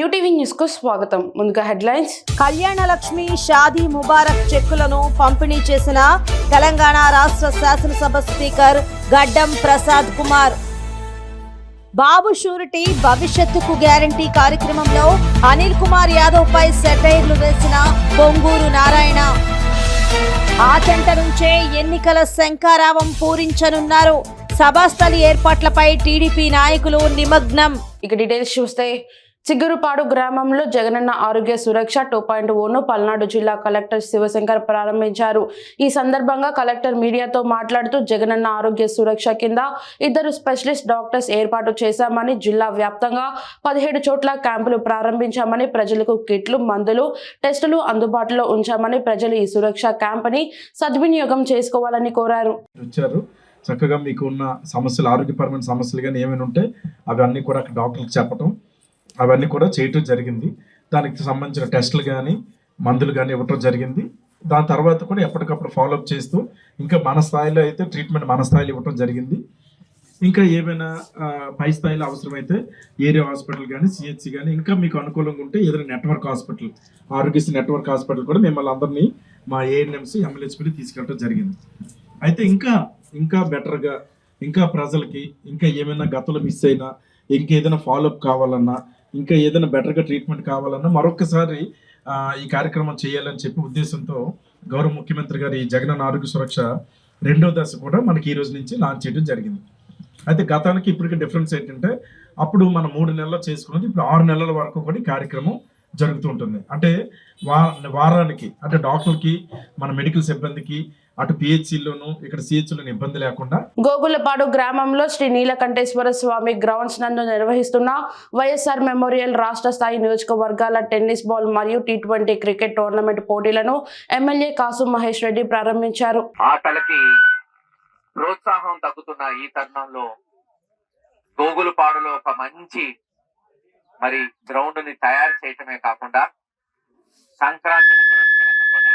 New TV news కు స్వాగతం. ముందుగా హెడ్లైన్స్. కళ్యాణ లక్ష్మి షాదీ ముబారక్ చెక్కులను పంపిణీ చేసిన తెలంగాణ రాష్ట్ర శాసనసభ స్పీకర్ గడ్డం ప్రసాద్ కుమార్. బాబు షూరిటీ భవిష్యత్తుకు గ్యారంటీ కార్యక్రమంలో అనిల్ కుమార్ యాదవ్ పై సెటైర్లు వేసిన పొంగూరు నారాయణ. ఆ చెంట నుంచే ఎన్నికల శంఖారావం పూరించనున్నారు. సభాస్థలి ఏర్పాట్లపై టీడీపీ నాయకులు నిమగ్నం. ఇక డీటెయిల్స్ చూస్తే, చిగురుపాడు గ్రామంలో జగనన్న ఆరోగ్య సురక్ష 2.0ను పల్నాడు జిల్లా కలెక్టర్ శివశంకర్ ప్రారంభించారు. ఈ సందర్భంగా కలెక్టర్ మీడియాతో మాట్లాడుతూ, జగనన్న ఆరోగ్య సురక్ష కింద 2 స్పెషలిస్ట్ డాక్టర్స్ ఏర్పాటు చేశామని, జిల్లా వ్యాప్తంగా 17 చోట్ల క్యాంపులు ప్రారంభించామని, ప్రజలకు కిట్లు, మందులు, టెస్టులు అందుబాటులో ఉంచామని, ప్రజలు ఈ సురక్ష క్యాంపుని సద్వినియోగం చేసుకోవాలని కోరారు. చక్కగా మీకు ఉన్న సమస్యలు, ఆరోగ్యపరమైన సమస్యలు కానీ ఏమైనా ఉంటే అవన్నీ కూడా అక్కడ డాక్టర్లకు చెప్పటం, అవన్నీ కూడా చేయటం జరిగింది. దానికి సంబంధించిన టెస్టులు కానీ మందులు కానీ ఇవ్వటం జరిగింది. దాని తర్వాత కూడా ఎప్పటికప్పుడు ఫాలోఅప్ చేస్తూ ఇంకా మన స్థాయిలో అయితే ట్రీట్మెంట్ మన స్థాయిలో ఇవ్వటం జరిగింది. ఇంకా ఏమైనా పై స్థాయిలో అవసరమైతే ఏరియా హాస్పిటల్ కానీ సిహెచ్సి కానీ ఇంకా మీకు అనుకూలంగా ఉంటే ఏదైనా network hospital, Aarogyasri network hospital కూడా మిమ్మల్ని అందరినీ మా ఏఎన్ఎంసీ ఎమ్మెల్యేస్పీ తీసుకెళ్ళడం జరిగింది. అయితే ఇంకా బెటర్గా ఇంకా ప్రజలకి ఇంకా ఏమైనా గతంలో మిస్ అయినా, ఇంకేదైనా ఫాలోఅప్ కావాలన్నా, ఇంకా ఏదైనా బెటర్గా ట్రీట్మెంట్ కావాలన్నా మరొకసారి ఈ కార్యక్రమం చేయాలని చెప్పి ఉద్దేశంతో గౌరవ ముఖ్యమంత్రి గారు ఈ జగనన్న ఆరోగ్య సురక్ష 2వ దశ కూడా మనకి ఈ రోజు నుంచి లాంచ్ చేయడం జరిగింది. అయితే గతానికి ఇప్పటికి డిఫరెన్స్ ఏంటంటే, అప్పుడు మనం 3 నెలలు చేసుకున్నది ఇప్పుడు 6 నెలల వరకు కూడా ఈ కార్యక్రమం జరుగుతూ ఉంటుంది. అంటే వారానికి అంటే డాక్టర్కి, మన మెడికల్ సిబ్బందికి, అటు పిహెచ్సిలోను ఇక్కడ సిహెచ్లోను ఇబ్బంది లేకుండా. గోగులపాడు గ్రామంలో శ్రీ నీలకంఠేశ్వర స్వామి గ్రౌండ్స్ నందు నిర్వహిస్తున్న వైఎస్ఆర్ మెమోరియల్ రాష్ట్ర స్థాయి నియోజకవర్గాల టెన్నిస్ బాల్ మరియు T20 క్రికెట్ టోర్నమెంట్ పోటీలను ఎమ్మెల్యే కాసు మహేష్ రెడ్డి ప్రారంభించారు. ఆటలకి ప్రోత్సాహం తగ్గుతున్న ఈ తరుణంలో గోగులపాడులో ఒక మంచి గ్రౌండ్ ని తయారు చేయటమే కాకుండా సంక్రాంతిని పురస్కరించుకొని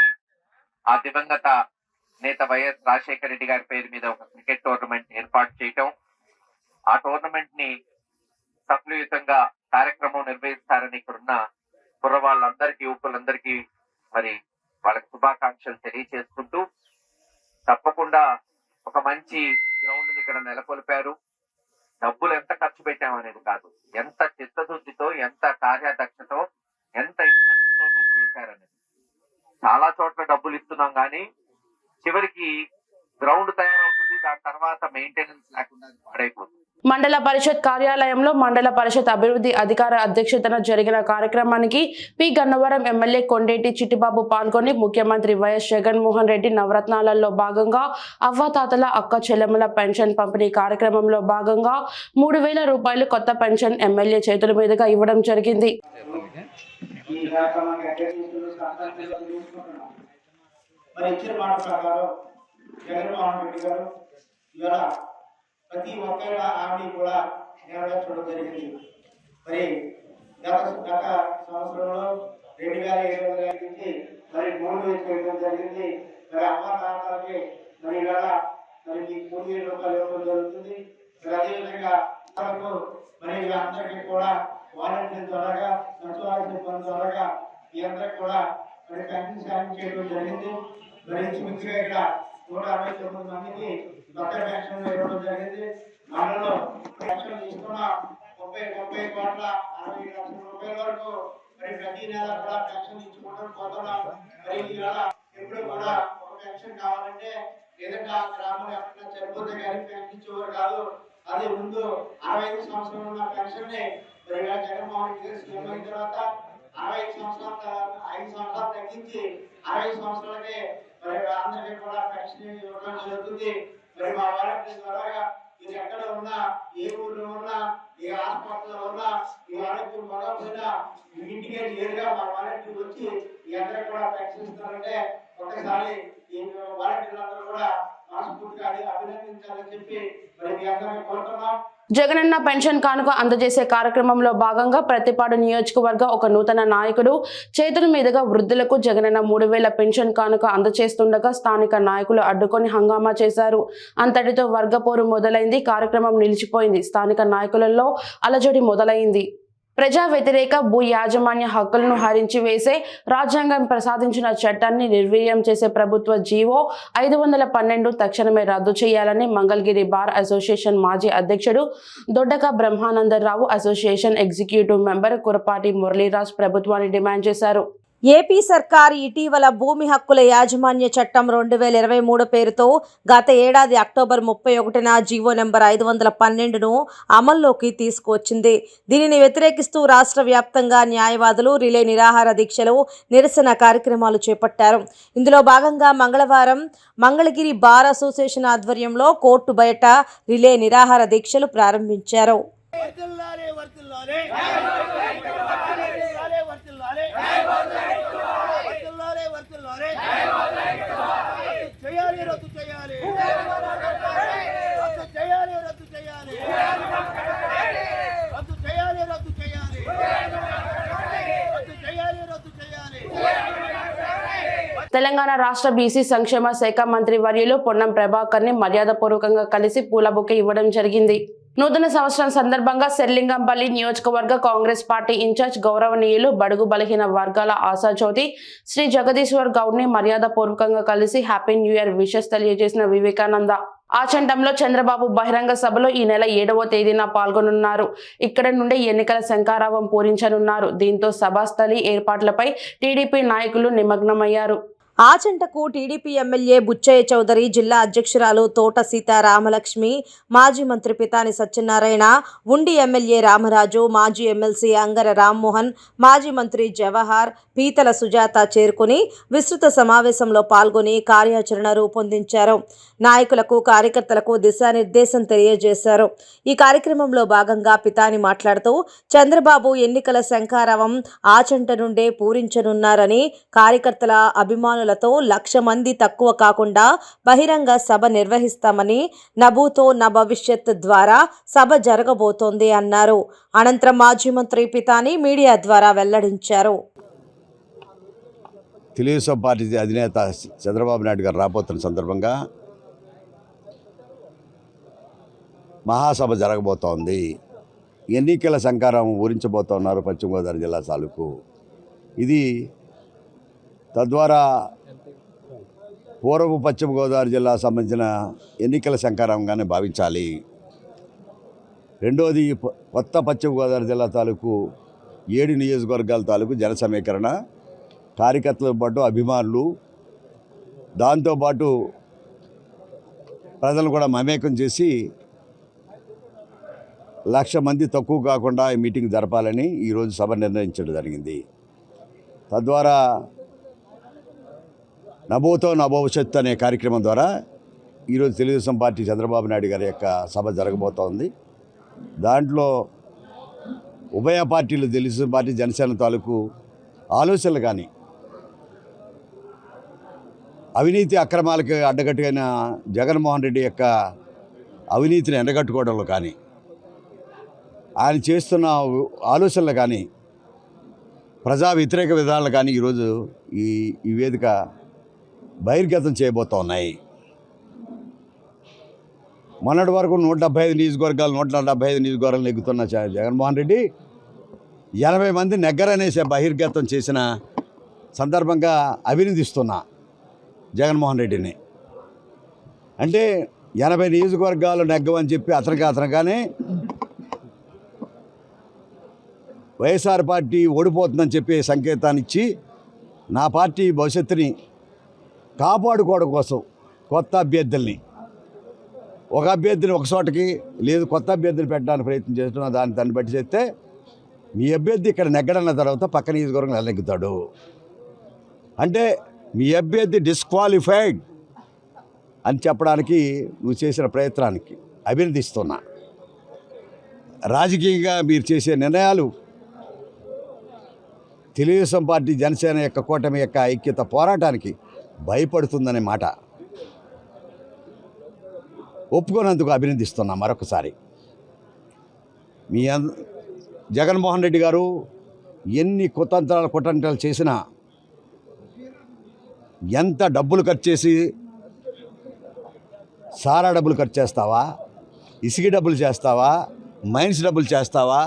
ఆ దివంగత నేత వైఎస్ రాజశేఖర రెడ్డి గారి పేరు మీద ఒక క్రికెట్ టోర్నమెంట్ ఏర్పాటు చేయటం, ఆ టోర్నమెంట్ ని సఫలయుతంగా కార్యక్రమం నిర్వహిస్తారని ఇక్కడున్న కుర్రవాళ్ళందరికీ, యువకులందరికీ వాళ్ళకి శుభాకాంక్షలు తెలియజేసుకుంటూ, తప్పకుండా ఒక మంచి గ్రౌండ్ ని ఇక్కడ నెలకొల్పారు. డబ్బులు ఎంత ఖర్చు పెట్టామనేది కాదు, ఎంత చిత్తశుద్ధితో, ఎంత కార్యదక్షతో, ఎంత ఇంట్రెస్ట్ తో మీరు చేశారనేది. చాలా చోట్ల డబ్బులు ఇస్తున్నాం కానీ చివరికి గ్రౌండ్ తయారవుతుంది, దాని తర్వాత మెయింటెనెన్స్ లేకుండా పాడైపోతుంది. మండల పరిషత్ కార్యాలయంలో మండల పరిషత్ అభివృద్ధి అధికార అధ్యక్షతన జరిగిన కార్యక్రమానికి పి గన్నవరం ఎమ్మెల్యే కొండేటి చిట్టిబాబు పాల్గొని, ముఖ్యమంత్రి వైఎస్ జగన్మోహన్ రెడ్డి నవరత్నాలలో భాగంగా అవ్వాతాతల అక్క చెల్లెమ్మల పెన్షన్ పంపిణీ కార్యక్రమంలో భాగంగా 3,000 రూపాయలు కొత్త పెన్షన్ ఎమ్మెల్యే చేతుల మీదుగా ఇవ్వడం జరిగింది. ప్రతి ఒక్కరి హామీ కూడా నెరవేర్చడం జరిగింది. గత సంవత్సరంలో 2,700 నుంచి 3,000 చేయడం జరిగింది. అమ్మకాలకి ఇవాళ మీకు 3,000 రూపాయలు ఇవ్వడం జరుగుతుంది. అదేవిధంగా అందరికీ కూడా వాలంటీర్ ద్వారా, సచివాలయ సిబ్బంది ద్వారా ఈ అందరికి కూడా పెన్షన్ సాయం చేయడం జరిగింది. ముఖ్యంగా ఇక్కడ 169 మందికి కొత్త పెన్షన్ ఇవ్వడం జరిగింది. మనలో పెన్షన్ ఇస్తున్న 30 కోట్ల 60 లక్షల రూపాయల వరకు ప్రతి నెల కూడా పెన్షన్ ఇచ్చుకుంటూ పోతున్నాం. ఇవాళ ఎప్పుడు కూడా ఒక పెన్షన్ కావాలంటే ఏదైనా గ్రామంలో ఎక్కడైనా చనిపోతే కానీ పెన్షన్ ఇచ్చేవారు కాదు. అది ముందు 65 సంవత్సరాలు ఉన్న పెన్షన్ ని జగన్మోహన్ రెడ్డి గారు సీఎం అయిన తర్వాత 5 సంవత్సరాలు తగ్గించి 60 సంవత్సరాలకే అందరికీ కూడా పెన్షన్ ఇవ్వడం జరుగుతుంది. మా వాలంటీర్ ద్వారా ఇది ఎక్కడ ఉన్నా, ఏ ఊర్లో ఉన్నా, ఏ హాస్పిటల్లో ఉన్నా, ఈ వాలంటీర్ మొదలైనా ఇంటికి నేరుగా మా వాలంటీర్ వచ్చి ఈ అందరూ కూడా పెన్షన్ ఇస్తారంటే ఒకసారి ఈ వాలంటీర్లందరూ కూడా మనస్ఫూర్తిగా అభినందించాలని చెప్పి మీ అందరికీ కోరుతున్నాం. జగనన్న పెన్షన్ కానుక అందజేసే కార్యక్రమంలో భాగంగా ప్రతిపాడు నియోజకవర్గ ఒక నూతన నాయకుడు చేతుల మీదుగా వృద్ధులకు జగనన్న 3,000 పెన్షన్ కానుక అందజేస్తుండగా స్థానిక నాయకులు అడ్డుకొని హంగామా చేశారు. అంతటితో వర్గపోరు మొదలైంది. కార్యక్రమం నిలిచిపోయింది. స్థానిక నాయకులలో అలజడి మొదలైంది. ప్రజా వ్యతిరేక భూ యాజమాన్య హక్కులను హరించి వేసే రాజ్యాంగం ప్రసాదించిన చట్టాన్ని నిర్వీర్యం చేసే ప్రభుత్వ జీవో 512 తక్షణమే రద్దు చేయాలని మంగళగిరి బార్ అసోసియేషన్ మాజీ అధ్యక్షుడు Doddaka Brahmanandarao, association executive member Kurapati Muraliraj ప్రభుత్వాన్ని డిమాండ్ చేశారు. ఏపీ సర్కార్ ఇటీవల భూమి హక్కుల యాజమాన్య చట్టం 2023 పేరుతో గత ఏడాది అక్టోబర్ 31న జీవో నెంబర్ 512ను అమల్లోకి తీసుకువచ్చింది. దీనిని వ్యతిరేకిస్తూ రాష్ట్ర వ్యాప్తంగా న్యాయవాదులు రిలే నిరాహార దీక్షలు, నిరసన కార్యక్రమాలు చేపట్టారు. ఇందులో భాగంగా మంగళవారం మంగళగిరి బార్ అసోసియేషన్ ఆధ్వర్యంలో కోర్టు బయట రిలే నిరాహార దీక్షలు ప్రారంభించారు. తెలంగాణ రాష్ట్ర బీసీ సంక్షేమ శాఖ మంత్రి వర్యులు పొన్నం ప్రభాకర్ ని మర్యాదపూర్వకంగా కలిసి పూల బొకే ఇవ్వడం జరిగింది. నూతన సంవత్సరం సందర్భంగా శెర్లింగంపల్లి నియోజకవర్గ కాంగ్రెస్ పార్టీ ఇన్ఛార్జ్ గౌరవనీయులు బడుగు బలహీన వర్గాల ఆశాజ్యోతి శ్రీ జగదీశ్వర్ గౌడ్ ని మర్యాదపూర్వకంగా కలిసి హ్యాపీ న్యూ ఇయర్ విషెస్ తెలియజేసిన వివేకానంద ఆచంటంలో చంద్రబాబు బహిరంగ సభలో ఈ నెల 7వ తేదీన పాల్గొనున్నారు. ఇక్కడ నుండి ఎన్నికల శంఖారావం పూరించనున్నారు. దీంతో సభాస్థలి ఏర్పాట్లపై టీడీపీ నాయకులు నిమగ్నమయ్యారు. ఆచంటకు టీడీపీ ఎమ్మెల్యే బుచ్చయ్య చౌదరి, జిల్లా అధ్యక్షురాలు తోట సీతారామలక్ష్మి, మాజీ మంత్రి పితాని సత్యనారాయణ, ఉండి ఎమ్మెల్యే రామరాజు, మాజీ ఎమ్మెల్సీ అంగర రామ్మోహన్, మాజీ మంత్రి జవహర్, పీతల సుజాత చేరుకుని విస్తృత సమావేశంలో పాల్గొని కార్యాచరణ రూపొందించారు. నాయకులకు, కార్యకర్తలకు దిశానిర్దేశం తెలియజేశారు. ఈ కార్యక్రమంలో భాగంగా పితాని మాట్లాడుతూ చంద్రబాబు ఎన్నికల శంఖారావం ఆచంట నుండే పూరించనున్నారని, కార్యకర్తల అభిమానులతో 1,00,000 మంది తక్కువ కాకుండా బహిరంగ సభ నిర్వహిస్తామని, నభూతో నా భవిష్యత్ ద్వారా సభ జరగబోతోంది అన్నారు. అనంతరం మాజీ మంత్రి పితాని మీడియా ద్వారా వెల్లడించారు. తెలుగుదేశం పార్టీ అధినేత చంద్రబాబు నాయుడు గారు రాబోతున్న సందర్భంగా మహాసభ జరగబోతోంది. ఎన్నికల శంఖారావం ఊరించబోతున్నారు పశ్చిమ గోదావరి జిల్లా తాలూకు. ఇది తద్వారా పూర్వపు పశ్చిమ గోదావరి జిల్లా సంబంధించిన ఎన్నికల శంఖారావంగానే భావించాలి. రెండోది, కొత్త పశ్చిమ గోదావరి జిల్లా తాలూకు 7 నియోజకవర్గాల తాలూకు జన సమీకరణ, కార్యకర్తలతో పాటు అభిమానులు, దాంతోపాటు ప్రజలు కూడా మమేకం చేసి 1,00,000 మంది తక్కువ కాకుండా ఈ మీటింగ్ జరపాలని ఈరోజు సభ నిర్ణయించడం జరిగింది. తద్వారా నభూతో నా భవిష్యత్ అనే కార్యక్రమం ద్వారా ఈరోజు తెలుగుదేశం పార్టీ చంద్రబాబు నాయుడు గారి యొక్క సభ జరగబోతోంది. దాంట్లో ఉభయ పార్టీలు, తెలుగుదేశం పార్టీ, జనసేన తాలూకు ఆలోచనలు కానీ, అవినీతి అక్రమాలకు అడ్డగట్టుగైన జగన్మోహన్ రెడ్డి యొక్క అవినీతిని ఎండగట్టుకోవడంలో కానీ, ఆయన చేస్తున్న ఆలోచనలు కానీ, ప్రజా వ్యతిరేక విధానాలు కానీ ఈరోజు ఈ వేదిక బహిర్గతం చేయబోతూ ఉన్నాయి. మొన్నటి వరకు 175 నియోజకవర్గాలు నెగ్గుతున్న జగన్మోహన్ రెడ్డి 80 మంది నెగ్గరనేసి బహిర్గతం చేసిన సందర్భంగా అభినందిస్తున్నా జగన్మోహన్ రెడ్డిని. అంటే 80 నియోజకవర్గాలు నెగ్గవని చెప్పి అతనిగానే వైఎస్ఆర్ పార్టీ ఓడిపోతుందని చెప్పి సంకేతాన్ని ఇచ్చి నా పార్టీ భవిష్యత్తుని కాపాడుకోవడం కోసం కొత్త అభ్యర్థుల్ని, ఒక అభ్యర్థిని ఒక చోటకి లేదు కొత్త అభ్యర్థిని పెట్టడానికి ప్రయత్నం చేస్తున్నా. దాన్ని బట్టి చేస్తే మీ అభ్యర్థి ఇక్కడ నెగ్గడన్న తర్వాత పక్క నియోజకవర్గం నెగ్గుతాడు అంటే మీ అభ్యర్థి డిస్క్వాలిఫైడ్ అని చెప్పడానికి నువ్వు చేసిన ప్రయత్నానికి అభినందిస్తున్నా. రాజకీయంగా మీరు చేసే నిర్ణయాలు తెలుగుదేశం పార్టీ, జనసేన యొక్క కూటమి యొక్క ఐక్యత పోరాటానికి భయపడుతుందనే మాట ఒప్పుకున్నందుకు అభినందిస్తున్నా. మరొకసారి మీ జగన్మోహన్ రెడ్డి గారు ఎన్ని కుతంత్రాలు చేసినా, ఎంత డబ్బులు ఖర్చు చేసి, సారా డబ్బులు ఖర్చు చేస్తావా, ఇసుక డబ్బులు చేస్తావా, మైన్స్ డబ్బులు చేస్తావా,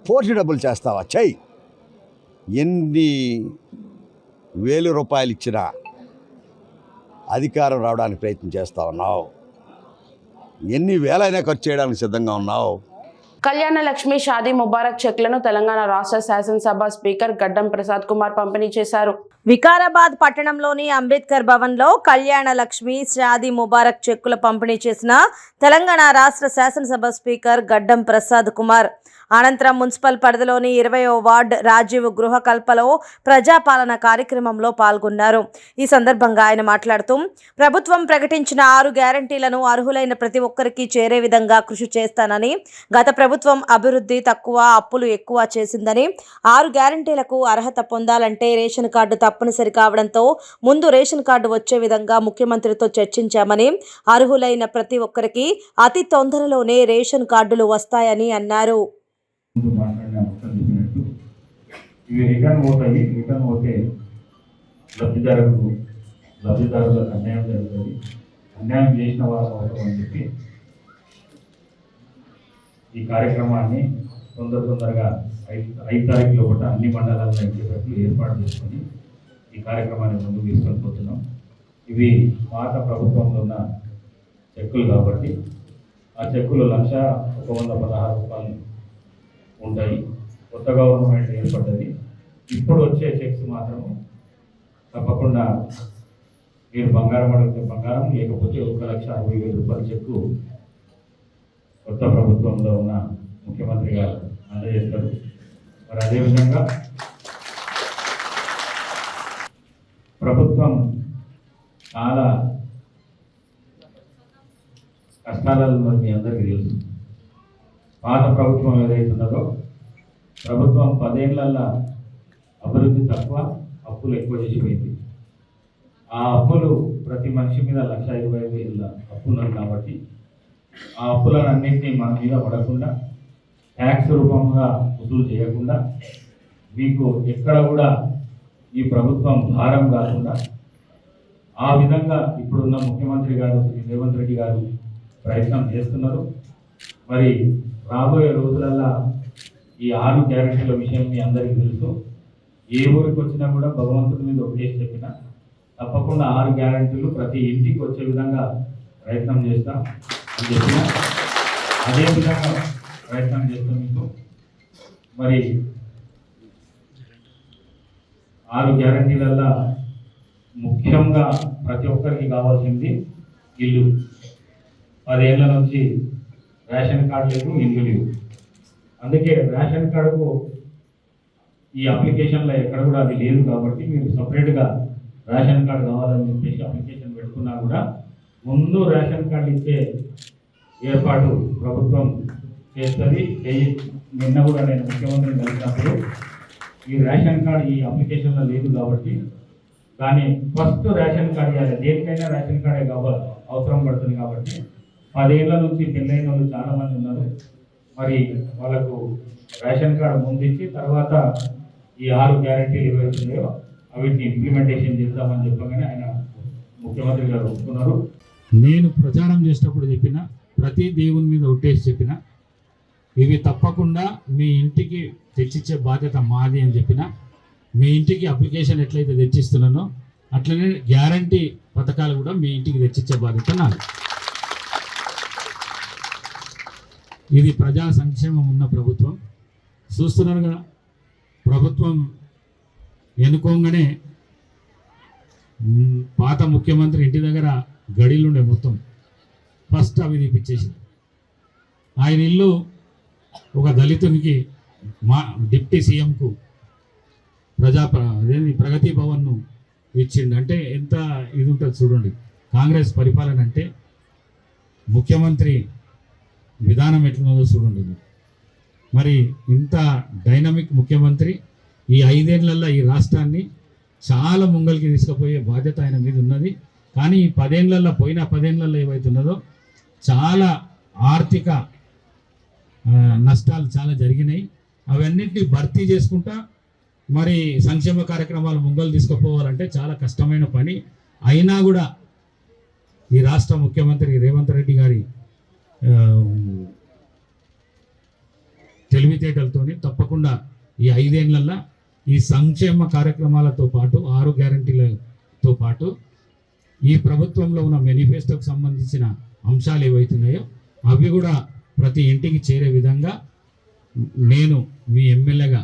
పోర్టబుల్ చేస్తావా? చెయ్యి. ఎన్ని వేల రూపాయలు ఇచ్చినా అధికారం రావడానికి ప్రయత్నం చేస్తా ఉన్నావు. ఎన్ని వేలైనా ఖర్చు చేయడానికి సిద్ధంగా ఉన్నావు. కళ్యాణ లక్ష్మి షాదీ ముబారక్ చెక్లను తెలంగాణ రాష్ట్ర శాసనసభ స్పీకర్ గడ్డం ప్రసాద్ కుమార్ పంపిణీ చేశారు. వికారాబాద్ పట్టణంలోని అంబేద్కర్ భవన్లో కళ్యాణ లక్ష్మి షాదీ ముబారక్ చెక్కుల పంపిణీ చేసిన తెలంగాణ రాష్ట్ర శాసనసభ స్పీకర్ గడ్డం ప్రసాద్ కుమార్. అనంతరం మున్సిపల్ పరిధిలోని 20వ వార్డు రాజీవ్ గృహకల్పలో ప్రజాపాలన కార్యక్రమంలో పాల్గొన్నారు. ఈ సందర్భంగా ఆయన మాట్లాడుతూ ప్రభుత్వం ప్రకటించిన 6 గ్యారంటీలను అర్హులైన ప్రతి ఒక్కరికి చేరే విధంగా కృషి చేస్తానని, గత ప్రభుత్వం అభివృద్ధి తక్కువ అప్పులు ఎక్కువ చేసిందని, 6 గ్యారంటీలకు అర్హత పొందాలంటే రేషన్ కార్డు తప్పనిసరి కావడంతో ముందు రేషన్ కార్డు వచ్చే విధంగా ముఖ్యమంత్రితో చర్చించామని, అర్హులైన ప్రతి ఒక్కరికి అతి తొందరలోనే రేషన్ కార్డులు వస్తాయని అన్నారు. ఇవి రిటర్న్ పోతే లబ్ధిదారులకు అన్యాయం జరుగుతుంది. అన్యాయం చేసిన వారు అవసరం అని చెప్పి ఈ కార్యక్రమాన్ని తొందరగా 5 తారీఖు లోపల అన్ని మండలాల్లో ఇచ్చేటట్లు ఏర్పాటు చేసుకొని ఈ కార్యక్రమాన్ని ముందుకు తీసుకెళ్ళిపోతున్నాం. ఇవి పాత ప్రభుత్వంలో ఉన్న చెక్కులు కాబట్టి ఆ చెక్కులు 1,116 రూపాయలు ఉంటాయి. కొత్త గవర్నమెంట్ ఏర్పడ్డది. ఇప్పుడు వచ్చే చెక్స్ మాత్రం తప్పకుండా మీరు బంగారం అడిగితే బంగారం, లేకపోతే 1,60,000 రూపాయల చెక్కు కొత్త ప్రభుత్వంలో ఉన్న ముఖ్యమంత్రి గారు అందజేస్తారు. మరి అదేవిధంగా ప్రభుత్వం చాలా కష్టాలలో మీ అందరికీ తెలుసు. పాత ప్రభుత్వం ఏదైతున్నదో ప్రభుత్వం 10 ఏళ్లలో అభివృద్ధి తక్కువ, అప్పులు ఎక్కువ చేసిపోయింది. ఆ అప్పులు ప్రతి మనిషి మీద 1,25,000 అప్పులు కాబట్టి ఆ అప్పులను అన్నింటినీ మన మీద పడకుండా, ట్యాక్స్ రూపంగా వసూలు చేయకుండా, మీకు ఎక్కడ కూడా ఈ ప్రభుత్వం భారం కాకుండా ఆ విధంగా ఇప్పుడున్న ముఖ్యమంత్రి గారు శ్రీ రేవంత్ రెడ్డి గారు ప్రయత్నం చేస్తున్నారు. మరి రాబోయే రోజులల్లో ఈ 6 గ్యారెంటీల విషయం మీ అందరికీ తెలుసు. ఏ ఊరికి వచ్చినా కూడా భగవంతుడి మీద ఒకేసి చెప్పిన తప్పకుండా 6 గ్యారెంటీలు ప్రతి ఇంటికి వచ్చే విధంగా ప్రయత్నం చేస్తాం అని చెప్పిన అదే విధంగా ప్రయత్నం చేస్తాం. మీకు మరి 6 గ్యారెంటీలల్లో ముఖ్యంగా ప్రతి ఒక్కరికి కావాల్సింది ఇల్లు. 10 ఏళ్ల నుంచి రేషన్ కార్డు లేదు, ఇల్లు లేవు. అందుకే రేషన్ కార్డుకు ఈ అప్లికేషన్లో ఎక్కడ కూడా అది లేదు కాబట్టి మీరు సపరేట్గా రేషన్ కార్డు కావాలని చెప్పేసి అప్లికేషన్ పెట్టుకున్నా కూడా ముందు రేషన్ కార్డు ఇచ్చే ఏర్పాటు ప్రభుత్వం చేస్తుంది. నిన్న కూడా నేను ముఖ్యమంత్రిని కలిసినప్పుడు ఈ రేషన్ కార్డు ఈ అప్లికేషన్లో లేదు కాబట్టి కానీ ఫస్ట్ రేషన్ కార్డు ఇవ్వాలి. దేనికైనా రేషన్ కార్డే కావాలి, అవసరం పడుతుంది కాబట్టి 10 ఏళ్ల నుంచి పెళ్ళైన వాళ్ళు చాలామంది ఉన్నారు. మరి వాళ్ళకు రేషన్ కార్డు ముందు ఇచ్చి తర్వాత ఈ 6 గ్యారెంటీలు ఏవైతున్నాయో వీటిని ఇంప్లిమెంటేషన్ చేద్దామని చెప్పగానే ఆయన ముఖ్యమంత్రి గారు ఒప్పుకున్నారు. నేను ప్రచారం చేసేటప్పుడు చెప్పిన ప్రతి దేవుని మీద ఒట్టేసి చెప్పిన ఇవి తప్పకుండా మీ ఇంటికి తెచ్చిచ్చే బాధ్యత మాది అని చెప్పిన. మీ ఇంటికి అప్లికేషన్ ఎట్లయితే తెచ్చిస్తున్నానో అట్లనే గ్యారంటీ పథకాలు కూడా మీ ఇంటికి తెచ్చిచ్చే బాధ్యత నాది. ఇది ప్రజా సంక్షేమం ఉన్న ప్రభుత్వం. చూస్తున్నారు కదా, ప్రభుత్వం ఎన్నుకోగానే పాత ముఖ్యమంత్రి ఇంటి దగ్గర గడిలుండే మొత్తం ఫస్ట్ అవి తీపిచ్చేసి ఆయన ఇల్లు ఒక దళితునికి మా డిప్యూటీ సీఎంకు ప్రగతి భవన్ను ఇచ్చిండు. అంటే ఎంత ఇది ఉంటుంది చూడండి. కాంగ్రెస్ పరిపాలన అంటే ముఖ్యమంత్రి విధానం ఎట్లున్నదో చూడండి. మరి ఇంత డైనమిక్ ముఖ్యమంత్రి ఈ 5 ఏళ్లలో ఈ రాష్ట్రాన్ని చాలా ముంగలికి తీసుకుపోయే బాధ్యత ఆయన మీద ఉన్నది. కానీ ఈ 10 ఏళ్లలో పోయిన 10 ఏళ్లలో ఏవైతున్నదో చాలా ఆర్థిక నష్టాలు చాలా జరిగినాయి. అవన్నిటిని భర్తీ చేసుకుంటా మరి సంక్షేమ కార్యక్రమాలు ముంగలు తీసుకుపోవాలంటే చాలా కష్టమైన పని. అయినా కూడా ఈ రాష్ట్ర ముఖ్యమంత్రి రేవంత్ రెడ్డి గారి తెలివితేటలతోని తప్పకుండా ఈ 5 ఏళ్లలో ఈ సంక్షేమ కార్యక్రమాలతో పాటు 6 గ్యారంటీలతో పాటు ఈ ప్రభుత్వంలో ఉన్న మేనిఫెస్టోకి సంబంధించిన అంశాలు ఏవైతున్నాయో అవి కూడా ప్రతి ఇంటికి చేరే విధంగా నేను మీ ఎమ్మెల్యేగా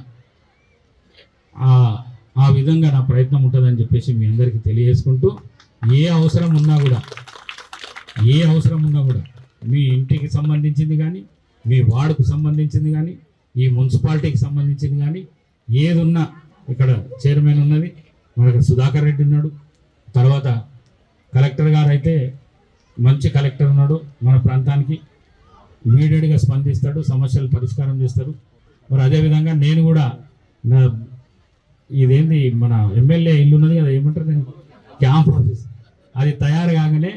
ఆ విధంగా నా ప్రయత్నం ఉంటుందని చెప్పేసి మీ అందరికీ తెలియజేసుకుంటూ ఏ అవసరం ఉన్నా కూడా మీ ఇంటికి సంబంధించింది కానీ మీ వార్డుకు సంబంధించింది కానీ ఈ మున్సిపాలిటీకి సంబంధించింది కానీ ఏది ఉన్నా ఇక్కడ చైర్మన్ ఉన్నది, మనకు సుధాకర్ రెడ్డి ఉన్నాడు, తర్వాత కలెక్టర్ గారు అయితే మంచి కలెక్టర్ ఉన్నాడు, మన ప్రాంతానికి ఇమీడియట్గా స్పందిస్తాడు, సమస్యలు పరిష్కారం చేస్తారు. మరి అదేవిధంగా నేను కూడా నా ఇదేంది మన ఎమ్మెల్యే ఇల్లు ఉన్నది కదా, ఏమంటారు దాన్ని, క్యాంప్ ఆఫీస్, అది తయారు కాగానే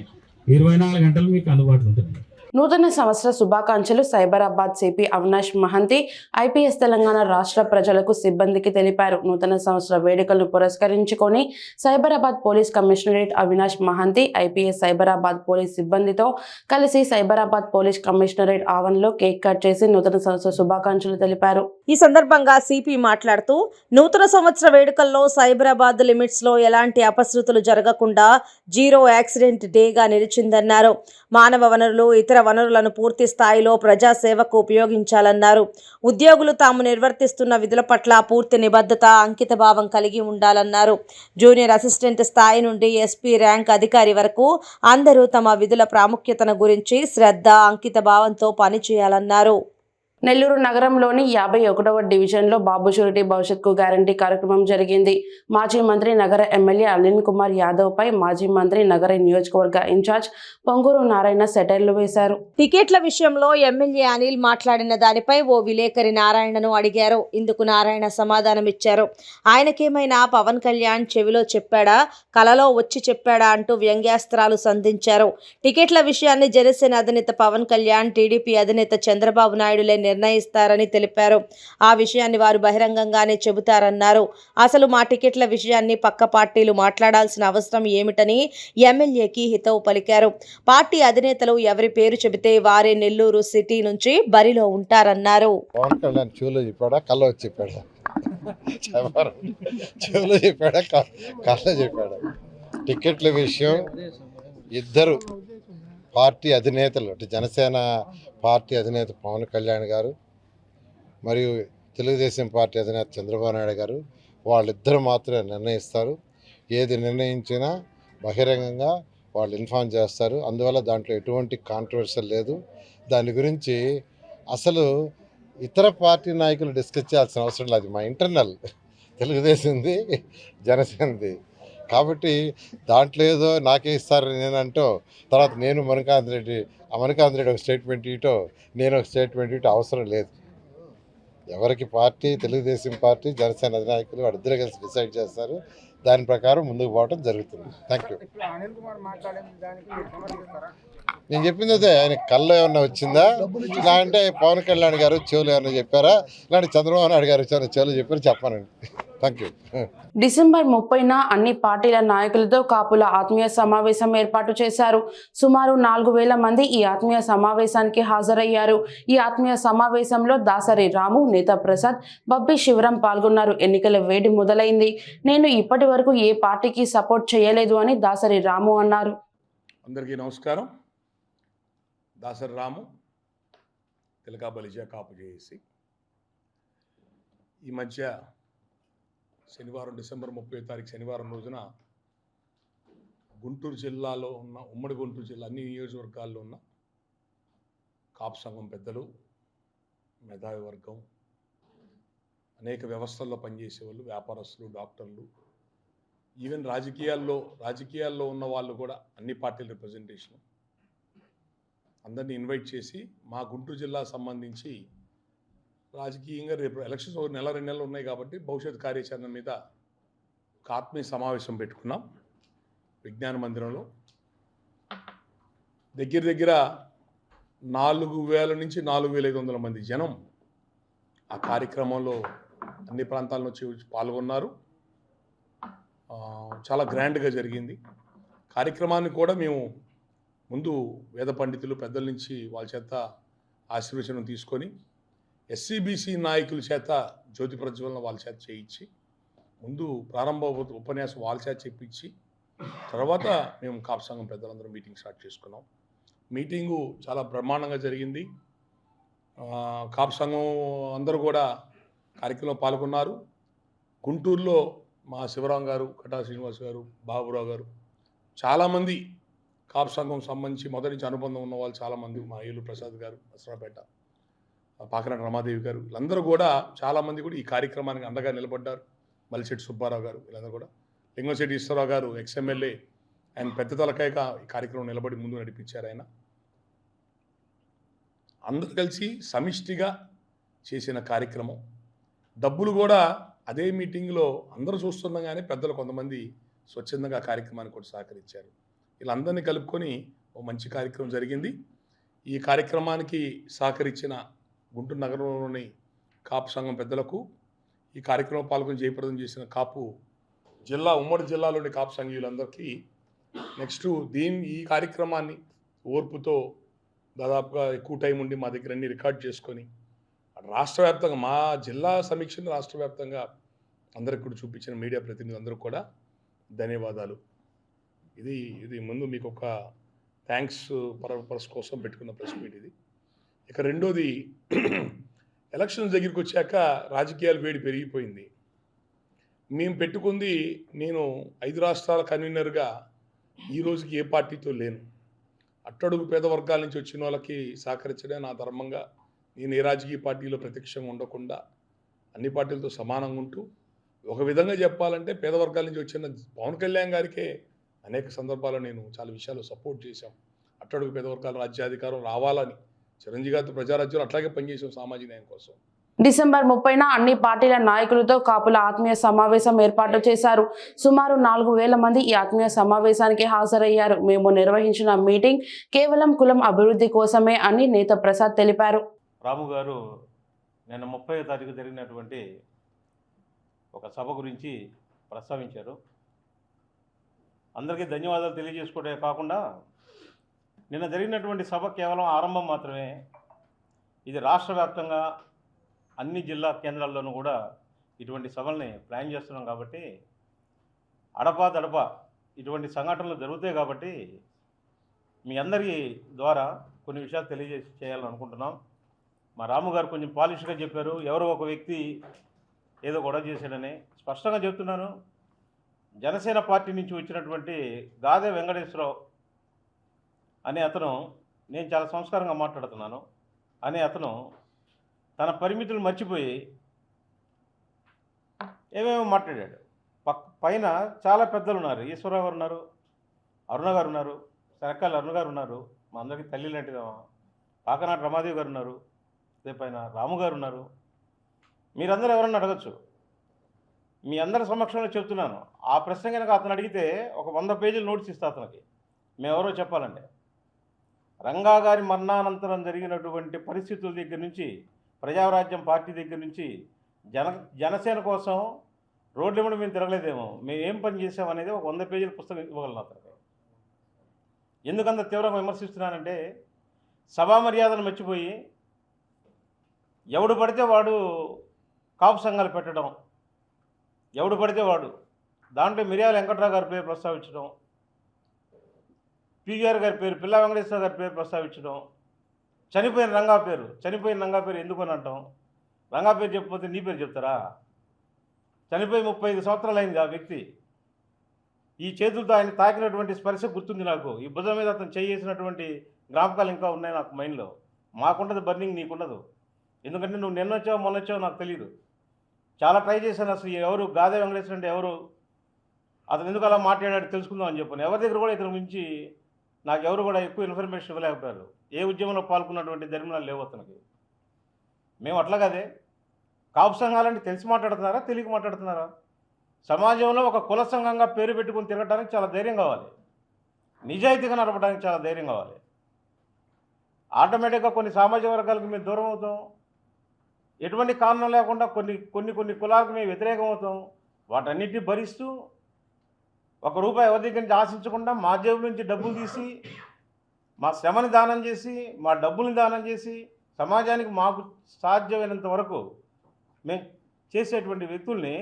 24 గంటలు మీకు అందుబాటులో ఉంటుంది. నూతన సంవత్సర శుభాకాంక్షలు సైబరాబాద్ సిపి అవినాష్ మహంతి ఐపీఎస్ తెలంగాణ రాష్ట్ర ప్రజలకు సిబ్బందికి తెలిపారు. నూతన సంవత్సర వేడుకలను పురస్కరించుకొని Cyberabad police commissionerate Avinash Mahanti IPS Cyberabad police సిబ్బందితో కలిసి సైబరాబాద్ పోలీస్ కమిషనరేట్ ఆవరణలో కేక్ కట్ చేసి నూతన సంవత్సర శుభాకాంక్షలు తెలిపారు. ఈ సందర్భంగా సిపి మాట్లాడుతూ నూతన సంవత్సర వేడుకల్లో సైబరాబాద్ లిమిట్స్ లో ఎలాంటి అపశృతులు జరగకుండా జీరో యాక్సిడెంట్ డేగా నిలిచిందన్నారు. మానవ వనరులు ఇతర వనరులను పూర్తి స్థాయిలో ప్రజాసేవకు ఉపయోగించాలన్నారు. ఉద్యోగులు తాము నిర్వర్తిస్తున్న విధుల పట్ల పూర్తి నిబద్ధత, అంకితభావం కలిగి ఉండాలన్నారు. జూనియర్ అసిస్టెంట్ స్థాయి నుండి ఎస్పీ ర్యాంక్ అధికారి వరకు అందరూ తమ విధుల ప్రాముఖ్యతను గురించి శ్రద్ధ, అంకితభావంతో పనిచేయాలన్నారు. నెల్లూరు నగరంలోని 51వ డివిజన్లో బాబు షూరిటీ భవిష్యత్కు గ్యారంటీ కార్యక్రమం జరిగింది. మాజీ మంత్రి నగర ఎమ్మెల్యే అనిల్ కుమార్ యాదవ్ పై మాజీ మంత్రి నగర నియోజకవర్గ ఇన్ఛార్జ్ పొంగూరు నారాయణ సెటైర్లు వేశారు. టికెట్ల విషయంలో ఎమ్మెల్యే అనిల్ మాట్లాడిన దానిపై ఓ విలేకరి నారాయణను అడిగారు. ఇందుకు నారాయణ సమాధానం ఇచ్చారు. ఆయనకేమైనా పవన్ కళ్యాణ్ చెవిలో చెప్పాడా, కలలో వచ్చి చెప్పాడా అంటూ వ్యంగ్యాస్త్రాలు సంధించారు. టికెట్ల విషయాన్ని జనసేన అధినేత పవన్ కళ్యాణ్, టీడీపీ అధినేత చంద్రబాబు నాయుడులే నిర్ణయిస్తారని తెలిపారు. ఆ విషయాన్ని వారు బహిరంగంగానే చెబుతారన్నారు. అసలు మా టికెట్ల విషయాన్ని పక్క పార్టీలు మాట్లాడాల్సిన అవసరం ఏమిటని ఎమ్మెల్యేకి హితవు పలికారు. పార్టీ అధినేతలు ఎవరి పేరు చెబితే వారే నెల్లూరు సిటీ నుంచి బరిలో ఉంటారన్నారు. పవన్ కళ్యాణ్ చెవులో చెప్పాడా, కళ్ళ వచ్చి చెప్పాడా? చెవులో చెప్పాడా, కళ్ళ చెప్పాడా? టికెట్ల విషయం ఇద్దరు పార్టీ అధినేతలు, అంటే జనసేన పార్టీ అధినేత పవన్ కళ్యాణ్ గారు మరియు తెలుగుదేశం పార్టీ అధినేత చంద్రబాబు నాయుడు గారు, వాళ్ళిద్దరు మాత్రమే నిర్ణయిస్తారు. ఏది నిర్ణయించినా బహిరంగంగా వాళ్ళు ఇన్ఫార్మ్ చేస్తారు. అందువల్ల దాంట్లో ఎటువంటి కాంట్రవర్షియల్ లేదు. దాని గురించి అసలు ఇతర పార్టీ నాయకులు డిస్కస్ చేయాల్సిన అవసరం లేదు. మా ఇంటర్నల్ తెలుగుదేశంది, జనసేనది. కాబట్టి దాంట్లో ఏదో నాకే ఇస్తారని నేను అంటూ తర్వాత నేను మణికాంత్ రెడ్డి ఒక స్టేట్మెంట్ ఇటో నేను ఒక స్టేట్మెంట్ ఇటో అవసరం లేదు. ఎవరికి పార్టీ, తెలుగుదేశం పార్టీ, జనసేన అధినాయకులు వాళ్ళిద్దరూ కలిసి డిసైడ్ చేస్తారు. దాని ప్రకారం ముందుకు పోవడం జరుగుతుంది. Thank you. నేను చెప్పింది అదే, ఆయన కళ్ళు ఏమన్నా వచ్చిందా, ఇలా అంటే పవన్ కళ్యాణ్ గారు చెవులు ఏమన్నా చెప్పారా, ఇలాంటి చంద్రబాబు నాయుడు గారు చెవులు చెప్పారు చెప్పానండి. Thank you. డిసెంబర్ 30న అన్ని పార్టీల నాయకులతో కాపుల ఆత్మీయ సమావేశం ఏర్పాటు చేశారు. సుమారు 4000 మంది ఈ ఆత్మీయ సమావేశానికి హాజరయ్యారు. ఈ ఆత్మీయ సమావేశంలో దాసరి రాము, నేత ప్రసాద్, బబ్బి శివరాం పాల్గొన్నారు. ఎన్నికల వేడి మొదలైంది. నేను ఇప్పటి వరకు ఏ పార్టీకి సపోర్ట్ చేయలేదు అని దాసరి రాము అన్నారు. అందరికీ నమస్కారం. దాసరి రాము, తెలకా బలిజా కాపు చేసి ఈ మధ్య శనివారం డిసెంబర్ 30వ తారీఖు శనివారం రోజున గుంటూరు జిల్లాలో ఉన్న ఉమ్మడి గుంటూరు జిల్లా అన్ని నియోజకవర్గాల్లో ఉన్న కాపు సంఘం పెద్దలు, మేధావి వర్గం, అనేక వ్యవస్థల్లో పనిచేసే వాళ్ళు, వ్యాపారస్తులు, డాక్టర్లు, ఈవెన్ రాజకీయాల్లో ఉన్న వాళ్ళు కూడా అన్ని పార్టీల రిప్రజెంటేషన్ అందరినీ ఇన్వైట్ చేసి మా గుంటూరు జిల్లా సంబంధించి రాజకీయంగా రేపు ఎలక్షన్స్ ఒక నెల 2 నెలలు ఉన్నాయి కాబట్టి భవిష్యత్ కార్యాచరణ మీద ఒక ఆత్మీయ సమావేశం పెట్టుకున్నాం విజ్ఞాన మందిరంలో. దగ్గర 4000 నుంచి 4500 మంది జనం ఆ కార్యక్రమంలో అన్ని ప్రాంతాల నుంచి పాల్గొన్నారు. చాలా గ్రాండ్గా జరిగింది. కార్యక్రమాన్ని కూడా మేము ముందు వేద పండితులు, పెద్దల నుంచి వాళ్ళ చేత ఆశీర్వచనం తీసుకొని ఎస్సీబీసీ నాయకుల చేత జ్యోతి ప్రజ్వలన వాళ్ళ చేత చేయించి ముందు ప్రారంభ ఉపన్యాసం వాళ్ళ చేత చెప్పించి తర్వాత మేము కాపు సంఘం పెద్దలందరం మీటింగ్ స్టార్ట్ చేసుకున్నాం. మీటింగు చాలా బ్రహ్మాండంగా జరిగింది. కాపు సంఘం అందరూ కూడా కార్యక్రమంలో పాల్గొన్నారు. గుంటూరులో మా శివరాం గారు, కటా శ్రీనివాస్ గారు, బాబురావు గారు, చాలామంది కాపు సంఘం సంబంధించి మొదటి నుంచి అనుబంధం ఉన్న వాళ్ళు చాలామంది, మా ఏలు ప్రసాద్ గారు, నసరాపేట, పాకనాటి రమాదేవి గారు, వీళ్ళందరూ కూడా చాలామంది కూడా ఈ కార్యక్రమానికి అండగా నిలబడ్డారు. మల్లిశెట్టి సుబ్బారావు గారు, వీళ్ళందరూ కూడా, లింగంశెట్టి ఈశ్వరరావు గారు ఎక్స్ఎమ్మెల్యే, ఆయన పెద్ద తలకాయగా ఈ కార్యక్రమం నిలబడి ముందు నడిపించారు. ఆయన అందరూ కలిసి సమిష్టిగా చేసిన కార్యక్రమం. డబ్బులు కూడా అదే మీటింగ్లో అందరూ చూస్తుండగానే పెద్దలు కొంతమంది స్వచ్ఛందంగా కార్యక్రమానికి కూడా సహకరించారు. వీళ్ళందరినీ కలుపుకొని ఓ మంచి కార్యక్రమం జరిగింది. ఈ కార్యక్రమానికి సహకరించిన గుంటూరు నగరంలోని కాపు సంఘం పెద్దలకు, ఈ కార్యక్రమం పాల్గొని జయప్రదం చేసిన కాపు జిల్లా, ఉమ్మడి జిల్లాలోని కాపు సంఘీయులందరికీ నెక్స్ట్ ఈ కార్యక్రమాన్ని ఓర్పుతో దాదాపుగా ఎక్కువ టైం ఉండి మా దగ్గర అన్ని రికార్డ్ చేసుకొని రాష్ట్ర వ్యాప్తంగా మా జిల్లా సమీక్షను రాష్ట్ర వ్యాప్తంగా అందరికి కూడా చూపించిన మీడియా ప్రతినిధులందరూ కూడా ధన్యవాదాలు. ఇది ముందు మీకు ఒక థ్యాంక్స్ పర్పస్ కోసం పెట్టుకున్న ప్రెస్ మీట్ ఇది. ఇక రెండోది, ఎలక్షన్స్ దగ్గరికి వచ్చాక రాజకీయాలు వేడి పెరిగిపోయింది. మేము పెట్టుకుంది, నేను 5 రాష్ట్రాల కన్వీనర్గా ఈ రోజుకి ఏ పార్టీతో లేను. అట్టడుగు పేద వర్గాల నుంచి వచ్చిన వాళ్ళకి సహకరించడం నా ధర్మంగా, నేను ఏ రాజకీయ పార్టీలో ప్రత్యక్షంగా ఉండకుండా అన్ని పార్టీలతో సమానంగా ఉంటూ, ఒక విధంగా చెప్పాలంటే పేద వర్గాల నుంచి వచ్చిన పవన్ కళ్యాణ్ గారికే అనేక సందర్భాల్లో నేను చాలా విషయాలు సపోర్ట్ చేశాం. అట్టడుగు పేద వర్గాల రాజ్యాధికారం రావాలని చిరంజీవి గారితో ప్రజారాజ్యంలో అట్లాగే పనిచేసాం సామాజిక న్యాయం కోసం. డిసెంబర్ 30న అన్ని పార్టీల నాయకులతో కాపుల ఆత్మీయ సమావేశం ఏర్పాటు చేశారు. సుమారు 4000 మంది ఈ ఆత్మీయ సమావేశానికి హాజరయ్యారు. మేము నిర్వహించిన మీటింగ్ కేవలం కులం అభివృద్ధి కోసమే అని నేత ప్రసాద్ తెలిపారు. రాము గారు నిన్న 30వ తారీఖు జరిగినటువంటి ఒక సభ గురించి ప్రస్తావించారు. అందరికీ ధన్యవాదాలు తెలియజేసుకోవడమే కాకుండా, నిన్న జరిగినటువంటి సభ కేవలం ఆరంభం మాత్రమే. ఇది రాష్ట్ర వ్యాప్తంగా అన్ని జిల్లా కేంద్రాల్లోనూ కూడా ఇటువంటి సభల్ని ప్లాన్ చేస్తున్నాం కాబట్టి, అడపా ఇటువంటి సంఘటనలు జరుగుతాయి కాబట్టి మీ అందరి ద్వారా కొన్ని విషయాలు చేయాలని అనుకుంటున్నాం. మా రాము గారు కొంచెం పాలిష్గా చెప్పారు. ఎవరో ఒక వ్యక్తి ఏదో గొడవ చేశాడని. స్పష్టంగా చెప్తున్నాను, జనసేన పార్టీ నుంచి వచ్చినటువంటి గాదే వెంకటేశ్వరరావు అనే అతను, నేను చాలా సంస్కారంగా మాట్లాడుతున్నాను అనే అతను తన పరిమితులు మర్చిపోయి ఏమేమో మాట్లాడాడు. పైన చాలా పెద్దలు ఉన్నారు. ఈశ్వరరావు గారు ఉన్నారు, అరుణ గారు ఉన్నారు, శరకాల అరుణ గారు ఉన్నారు, మా అందరికీ తల్లి లాంటిదా, పాకనాటి రమాదేవి గారు ఉన్నారు, పైన రాము గారు ఉన్నారు. మీరందరూ ఎవరన్నా అడగచ్చు. మీ అందరి సమక్షంలో చెప్తున్నాను. ఆ ప్రశ్న కనుక అతను అడిగితే ఒక 100 పేజీలు నోట్స్ ఇస్తా అతనికి. మేమెవరో చెప్పాలంటే, రంగా గారి మరణానంతరం జరిగినటువంటి పరిస్థితుల దగ్గర నుంచి, ప్రజారాజ్యం పార్టీ దగ్గర నుంచి, జనసేన కోసం రోడ్ల మీద మేము తిరగలేదేమో, మేము ఏం పని చేసామనేది ఒక 100 పేజీల పుస్తకం ఇవ్వగలను అతనికి. ఎందుకంత తీవ్రంగా విమర్శిస్తున్నానంటే, సభా మర్యాదను మర్చిపోయి ఎవడు పడితే వాడు కాపు సంఘాలు పెట్టడం, ఎవడు పడితే వాడు, దాంట్లో మిర్యాల వెంకట్రావు గారి పేరు ప్రస్తావించడం, పివిఆర్ గారి పేరు, పిల్లా వెంకటేశ్వర గారి పేరు ప్రస్తావించడం, చనిపోయిన రంగా పేరు ఎందుకు అని అంటాం. రంగా పేరు చెప్పకపోతే నీ పేరు చెప్తారా? చనిపోయి 35 సంవత్సరాలు అయింది ఆ వ్యక్తి. ఈ చేతులతో ఆయన తాకినటువంటి స్పర్శ గుర్తుంది నాకు. ఈ భుజం మీద అతను చేసినటువంటి జ్ఞాపకాలు ఇంకా ఉన్నాయి నాకు మైండ్లో. మాకుండదు బర్నింగ్, నీకుండదు. ఎందుకంటే నువ్వు నిన్నొచ్చావు మొన్నొచ్చావు నాకు తెలియదు. చాలా ట్రై చేశాను. అసలు ఎవరు గాదే వెంకటేశ్వర అంటే ఎవరు, అతను ఎందుకు అలా మాట్లాడాడు తెలుసుకుందాం అని చెప్పాను. ఎవరి దగ్గర కూడా ఇతను మించి నాకు ఎవరు కూడా ఎక్కువ ఇన్ఫర్మేషన్ ఇవ్వలేకపోయారు. ఏ ఉద్యమంలో పాల్గొన్నటువంటి ధర్మనాలు లేవు అతనికి. మేము అట్లా కదే. కాపు సంఘాలంటే తెలిసి మాట్లాడుతున్నారా, తెలియక మాట్లాడుతున్నారా? సమాజంలో ఒక కుల సంఘంగా పేరు పెట్టుకుని తిరగడానికి చాలా ధైర్యం కావాలి. నిజాయితీగా నడపడానికి చాలా ధైర్యం కావాలి. ఆటోమేటిక్గా కొన్ని సామాజిక వర్గాలకు మేము దూరం అవుతాం. ఎటువంటి కారణం లేకుండా కొన్ని కులాలకు మేము వ్యతిరేకం అవుతాం. వాటన్నిటిని భరిస్తూ ₹1 ఎవరి దగ్గర నుంచి ఆశించకుండా మా జేబుల నుంచి డబ్బులు తీసి, మా శ్రమని దానం చేసి, మా డబ్బుల్ని దానం చేసి సమాజానికి మాకు సాధ్యమైనంత వరకు మేము చేసేటువంటి వ్యక్తుల్ని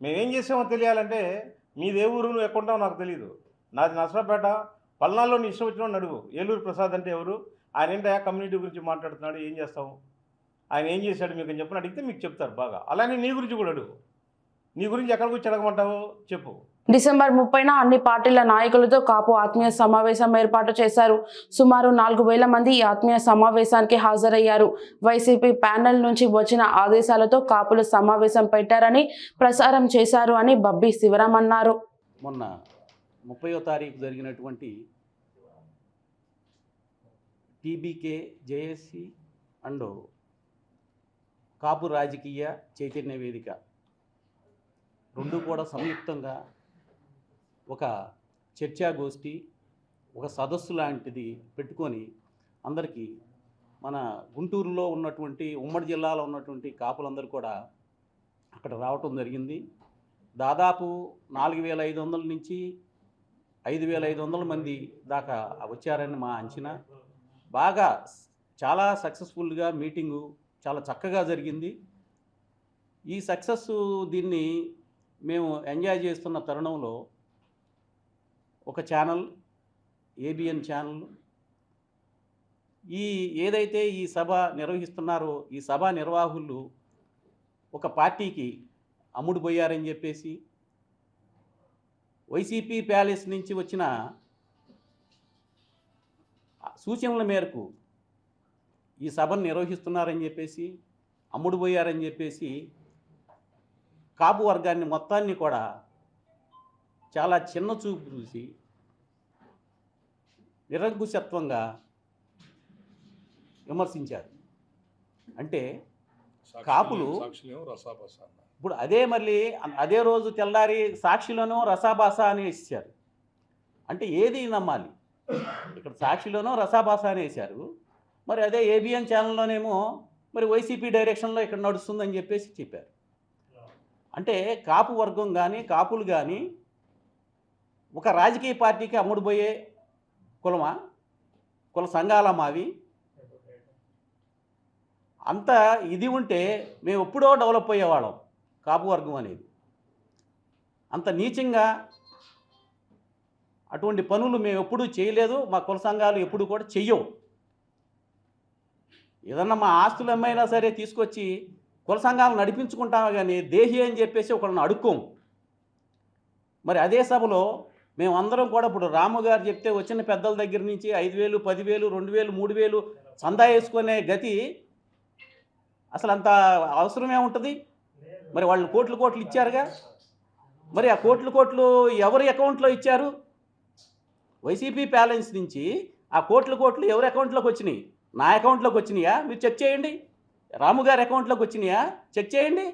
మేమేం చేసామో తెలియాలంటే మీదే ఊరు నువ్వు ఎక్కడుంటావో నాకు తెలియదు. నాది నర్సరావుపేట, పల్నాడులో నీ ఇష్టం వచ్చిన అడుగు. ఏలూరు ప్రసాద్ అంటే ఎవరు, ఆయన ఏంటో కమ్యూనిటీ గురించి మాట్లాడుతున్నాడు, ఏం చేస్తావు, ఆయన ఏం చేశాడు మీకు అని చెప్పని అడిగితే మీకు చెప్తారు బాగా. అలానే నీ గురించి కూడా అడుగు. నీ గురించి ఎక్కడి గురించి అడగమంటావో చెప్పు. డిసెంబర్ 30న అన్ని పార్టీల నాయకులతో కాపు ఆత్మీయ సమావేశం ఏర్పాటు చేశారు. సుమారు 4,000 మంది ఈ ఆత్మీయ సమావేశానికి హాజరయ్యారు. వైసీపీ ప్యానెల్ నుంచి వచ్చిన ఆదేశాలతో కాపులు సమావేశం పెట్టారని ప్రసారం చేశారు అని బబ్బీ శివరాం అన్నారు. మొన్న 30వ తారీఖు జరిగినటువంటి టీబీకే జేఏసీ అండ్ కాపు రాజకీయ చైతన్య వేదిక రెండు కూడా సంయుక్తంగా ఒక చర్చాగోష్ఠి, ఒక సదస్సు లాంటిది పెట్టుకొని అందరికీ మన గుంటూరులో ఉన్నటువంటి ఉమ్మడి జిల్లాలో ఉన్నటువంటి కాపులందరూ కూడా అక్కడ రావటం జరిగింది. దాదాపు 4,500 నుంచి 5,500 మంది దాకా వచ్చారని మా అంచనా. బాగా చాలా సక్సెస్ఫుల్గా మీటింగు చాలా చక్కగా జరిగింది. ఈ సక్సెస్ దీన్ని మేము ఎంజాయ్ చేస్తున్న తరుణంలో ఒక ఛానల్, ఏబిఎన్ ఛానల్, ఏదైతే ఈ సభ నిర్వహిస్తున్నారో ఈ సభ నిర్వాహకులు ఒక పార్టీకి అమ్ముడుపోయారని చెప్పేసి వైసీపీ ప్యాలెస్ నుంచి వచ్చిన సూచనల మేరకు ఈ సభను నిర్వహిస్తున్నారని చెప్పేసి, అమ్ముడుపోయారని చెప్పేసి కాపు వర్గాన్ని మొత్తాన్ని కూడా చాలా చిన్న చూపు చూసి నిరంకుశత్వంగా విమర్శించారు. అంటే కాపులు ఇప్పుడు మళ్ళీ అదే రోజు తెల్లారి సాక్షిలోనూ రసాభాస అని వేసారు. అంటే ఏది నమ్మాలి? ఇక్కడ సాక్షిలోనూ రసాభాస అని వేశారు, మరి అదే ఏబిఎన్ ఛానల్లోనేమో మరి వైసీపీ డైరెక్షన్లో ఇక్కడ నడుస్తుందని చెప్పేసి చెప్పారు. అంటే కాపు వర్గం కానీ కాపులు కానీ ఒక రాజకీయ పార్టీకి అమ్ముడుపోయే కులమా, కుల సంఘాల మావి? అంత ఇది ఉంటే మేము ఎప్పుడో డెవలప్ అయ్యేవాళ్ళం. కాపు వర్గం అనేది అంత నీచంగా అటువంటి పనులు మేము ఎప్పుడూ చేయలేదు, మా కుల సంఘాలు ఎప్పుడు కూడా చెయ్యవు. ఏదన్నా మా ఆస్తులు అమ్మైనా సరే తీసుకొచ్చి కుల సంఘాలు నడిపించుకుంటామే కానీ దేహి అని చెప్పేసి ఒకళ్ళని అడుక్కోము. మరి అదే సభలో మేమందరం కూడా ఇప్పుడు రాము గారు చెప్తే వచ్చిన పెద్దల దగ్గర నుంచి 5,000, 10,000, 2,000, 3,000 చందా వేసుకునే గతి అసలు అంత అవసరమే ఉంటుంది? మరి వాళ్ళు కోట్లు ఇచ్చారుగా, మరి ఆ కోట్లు ఎవరి అకౌంట్లో ఇచ్చారు? వైసీపీ ప్యాలెన్స్ నుంచి ఆ కోట్లు ఎవరి అకౌంట్లోకి వచ్చినాయి? నా అకౌంట్లోకి వచ్చినాయా? మీరు చెక్ చేయండి. రాము గారి అకౌంట్లోకి వచ్చినాయా? చెక్ చేయండి.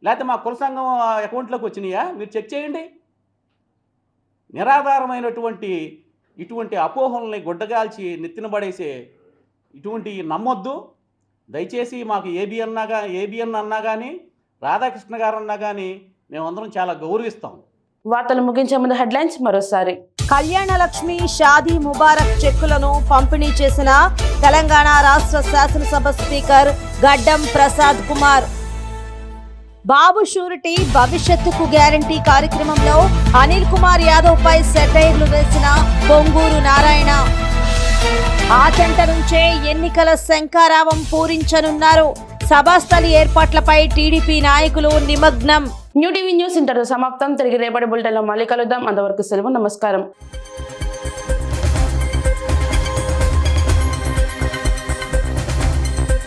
లేకపోతే మా కుల సంఘం అకౌంట్లోకి వచ్చినాయా? మీరు చెక్ చేయండి. నిరాధారమైనటువంటి ఇటువంటి అపోహల్ని గుడ్డగాల్చి నెత్తిన పడేసే ఇటువంటి నమ్మొద్దు దయచేసి. మాకు ఏబిఎన్ అన్నా కానీ రాధాకృష్ణ గారు అన్నా కానీ మేమందరం చాలా గౌరవిస్తాం. వార్తలు ముగించే ముందు హెడ్లైన్స్ మరోసారి. కళ్యాణ లక్ష్మి షాదీ ముబారక్ చెక్కులను పంపిణీ చేసిన తెలంగాణ రాష్ట్ర శాసనసభ స్పీకర్ గడ్డం ప్రసాద్ కుమార్. బాబు షూరిటీ భవిష్యత్తుకు గ్యారంటీ కార్యక్రమంలో అనిల్ కుమార్ యాదవ్ పై సెటైర్లు వేసిన పొంగూరు నారాయణ. ఆచంట నుంచే ఎన్నికల శంఖారావం పూరించనున్నారు. సభాస్థలి ఏర్పాట్లపై టీడీపీ నాయకులు నిమగ్నం. న్యూ టీవీ న్యూస్ ఇంతటితో సమాప్తం. తిరిగి రేపటి బులెటిన్లో మళ్ళీ కలుద్దాం. అంతవరకు సెలవు. నమస్కారం.